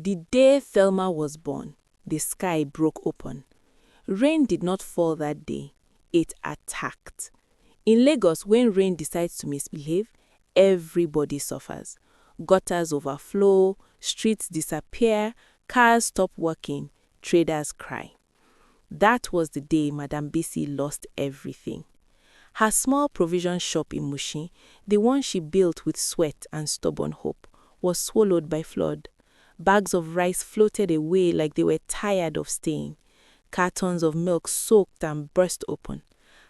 The day Thelma was born, the sky broke open. Rain did not fall that day, it attacked. In Lagos, when rain decides to misbehave, everybody suffers. Gutters overflow, streets disappear, cars stop working, traders cry. That was the day Madam Bisi lost everything. Her small provision shop in Mushin, the one she built with sweat and stubborn hope, was swallowed by flood. Bags of rice floated away like they were tired of staying. Cartons of milk soaked and burst open.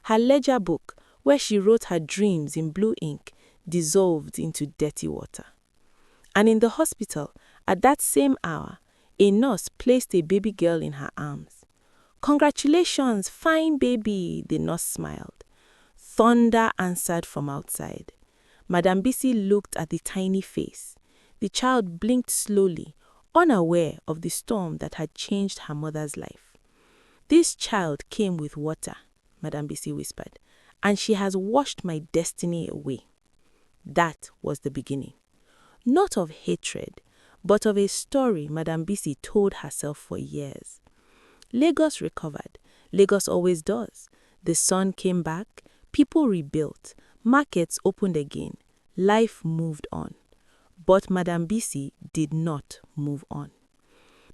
Her ledger book, where she wrote her dreams in blue ink, dissolved into dirty water. And in the hospital, at that same hour, a nurse placed a baby girl in her arms. "Congratulations, fine baby," the nurse smiled. Thunder answered from outside. Madam Bisi looked at the tiny face. The child blinked slowly, unaware of the storm that had changed her mother's life. "This child came with water," Madam Bisi whispered, "and she has washed my destiny away." That was the beginning. Not of hatred, but of a story Madam Bisi told herself for years. Lagos recovered. Lagos always does. The sun came back, people rebuilt, markets opened again, life moved on. But Madam Bisi did not move on.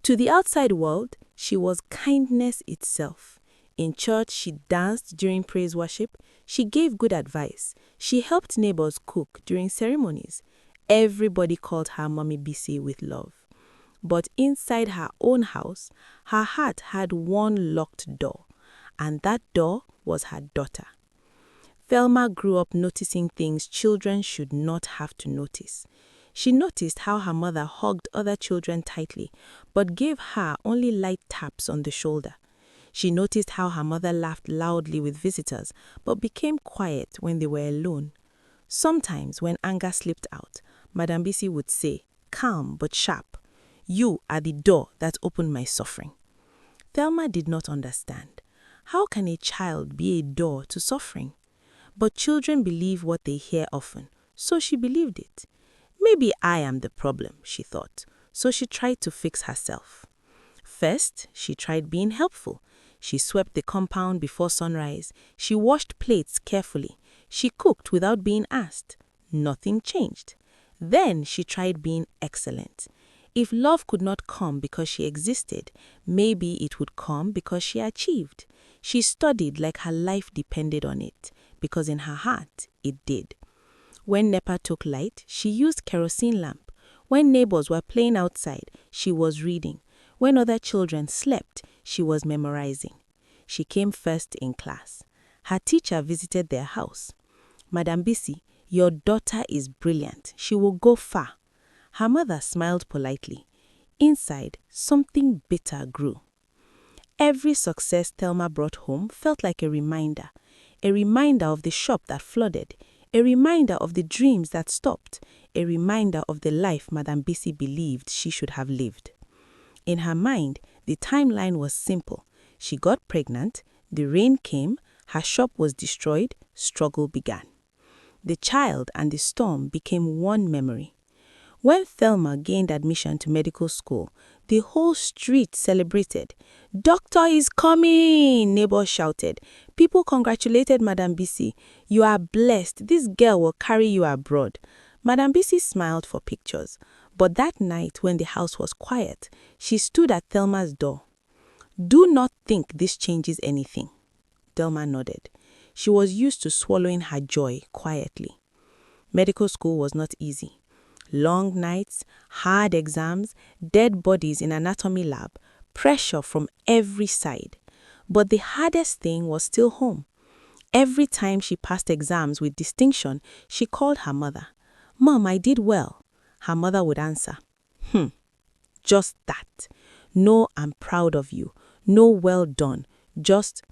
To the outside world, she was kindness itself. In church, she danced during praise worship. She gave good advice. She helped neighbors cook during ceremonies. Everybody called her Mommy Bisi with love. But inside her own house, her heart had one locked door, and that door was her daughter. Thelma grew up noticing things children should not have to notice. She noticed how her mother hugged other children tightly, but gave her only light taps on the shoulder. She noticed how her mother laughed loudly with visitors, but became quiet when they were alone. Sometimes, when anger slipped out, Madam Bisi would say, calm but sharp, "You are the door that opened my suffering." Thelma did not understand. How can a child be a door to suffering? But children believe what they hear often, so she believed it. Maybe I am the problem, she thought, so she tried to fix herself. First, she tried being helpful. She swept the compound before sunrise. She washed plates carefully. She cooked without being asked. Nothing changed. Then she tried being excellent. If love could not come because she existed, maybe it would come because she achieved. She studied like her life depended on it, because in her heart, it did. When NEPA took light, she used kerosene lamp. When neighbors were playing outside, she was reading. When other children slept, she was memorizing. She came first in class. Her teacher visited their house. "Madam Bisi, your daughter is brilliant. She will go far." Her mother smiled politely. Inside, something bitter grew. Every success Thelma brought home felt like a reminder of the shop that flooded, a reminder of the dreams that stopped, a reminder of the life Madam Bisi believed she should have lived. In her mind, the timeline was simple. She got pregnant, the rain came, her shop was destroyed, struggle began. The child and the storm became one memory. When Thelma gained admission to medical school, the whole street celebrated. "Doctor is coming!" neighbors shouted. People congratulated Madam Bisi. "You are blessed. This girl will carry you abroad." Madam Bisi smiled for pictures. But that night, when the house was quiet, she stood at Thelma's door. "Do not think this changes anything." Thelma nodded. She was used to swallowing her joy quietly. Medical school was not easy. Long nights, hard exams, dead bodies in anatomy lab, pressure from every side. But the hardest thing was still home. Every time she passed exams with distinction, she called her mother. "Mom, I did well." Her mother would answer, "Just that. No, I'm proud of you. No, well done. Just,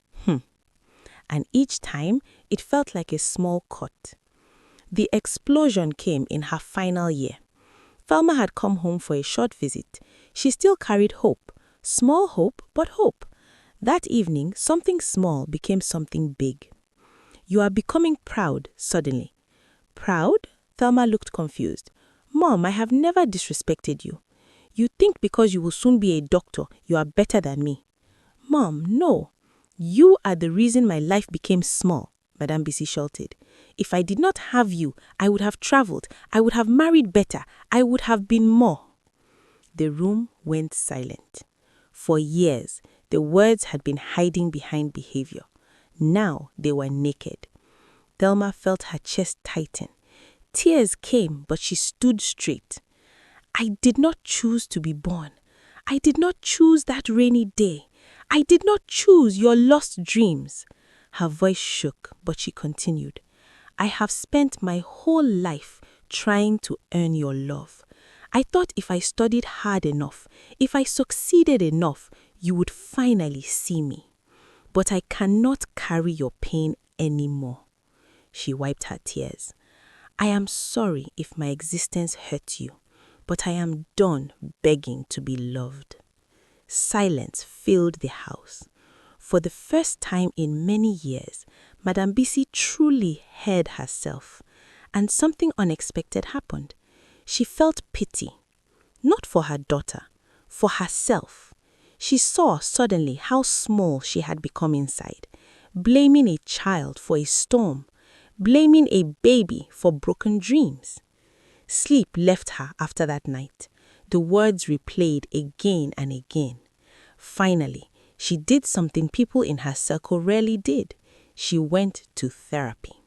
And each time, it felt like a small cut. The explosion came in her final year. Thelma had come home for a short visit. She still carried hope. Small hope, but hope. That evening, something small became something big. "You are becoming proud suddenly." "Proud?" Thelma looked confused. "Mom, I have never disrespected you." You think because you will soon be a doctor, you are better than me. Mom, no. You are the reason my life became small, Madame Bisi shouted. If I did not have you, I would have traveled, I would have married better, I would have been more. The room went silent. For years, the words had been hiding behind behavior. Now they were naked. Thelma felt her chest tighten. Tears came, but she stood straight. I did not choose to be born. I did not choose that rainy day. I did not choose your lost dreams. Her voice shook, but she continued. I have spent my whole life trying to earn your love. I thought if I studied hard enough, if I succeeded enough, you would finally see me. But I cannot carry your pain anymore. She wiped her tears. I am sorry if my existence hurt you, but I am done begging to be loved. Silence filled the house. For the first time in many years, Madame Bisi truly heard herself, and something unexpected happened. She felt pity, not for her daughter, for herself. She saw suddenly how small she had become inside, blaming a child for a storm, blaming a baby for broken dreams. Sleep left her after that night. The words replayed again and again. Finally, she did something people in her circle rarely did. She went to therapy.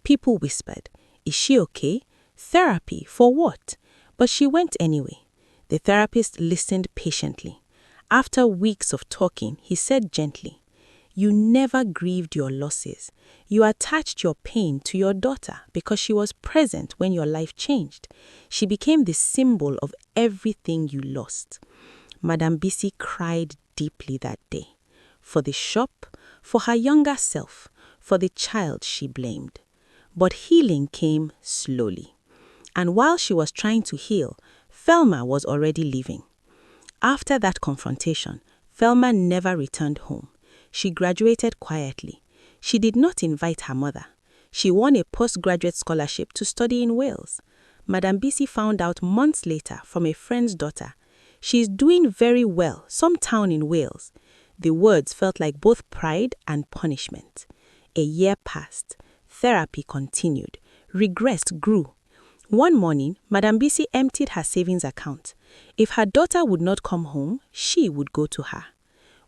People whispered, "Is she okay? Therapy for what?" But she went anyway. The therapist listened patiently. After weeks of talking, he said gently, "You never grieved your losses. You attached your pain to your daughter because she was present when your life changed. She became the symbol of everything you lost." Madame Bisi cried deeply that day. For the shop, for her younger self, for the child she blamed. But healing came slowly. And while she was trying to heal, Thelma was already leaving. After that confrontation, Thelma never returned home. She graduated quietly. She did not invite her mother. She won a postgraduate scholarship to study in Wales. Madame Bisi found out months later from a friend's daughter. She is doing very well, some town in Wales. The words felt like both pride and punishment. A year passed. Therapy continued. Regrets grew. One morning, Madame Bisi emptied her savings account. If her daughter would not come home, she would go to her.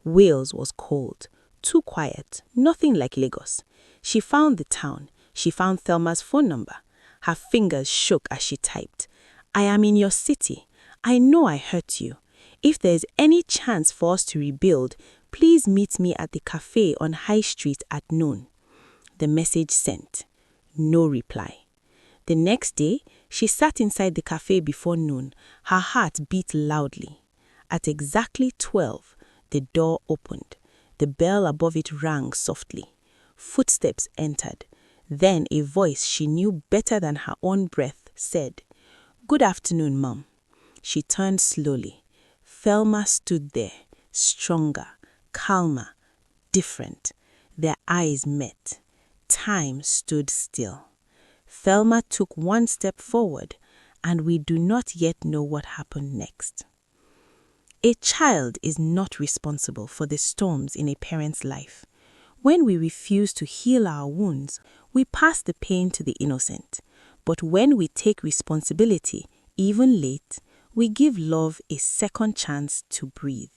Wales was cold, too quiet, nothing like Lagos. She found the town. She found Thelma's phone number. Her fingers shook as she typed. "I am in your city. I know I hurt you. If there is any chance for us to rebuild, please meet me at the cafe on High Street at noon." The message sent. No reply. The next day, she sat inside the cafe before noon. Her heart beat loudly. At exactly 12, the door opened. The bell above it rang softly. Footsteps entered. Then a voice she knew better than her own breath said, "Good afternoon, Mom." She turned slowly. Thelma stood there, stronger, calmer, different. Their eyes met. Time stood still. Thelma took one step forward, and we do not yet know what happened next. A child is not responsible for the storms in a parent's life. When we refuse to heal our wounds, we pass the pain to the innocent. But when we take responsibility, even late, we give love a second chance to breathe.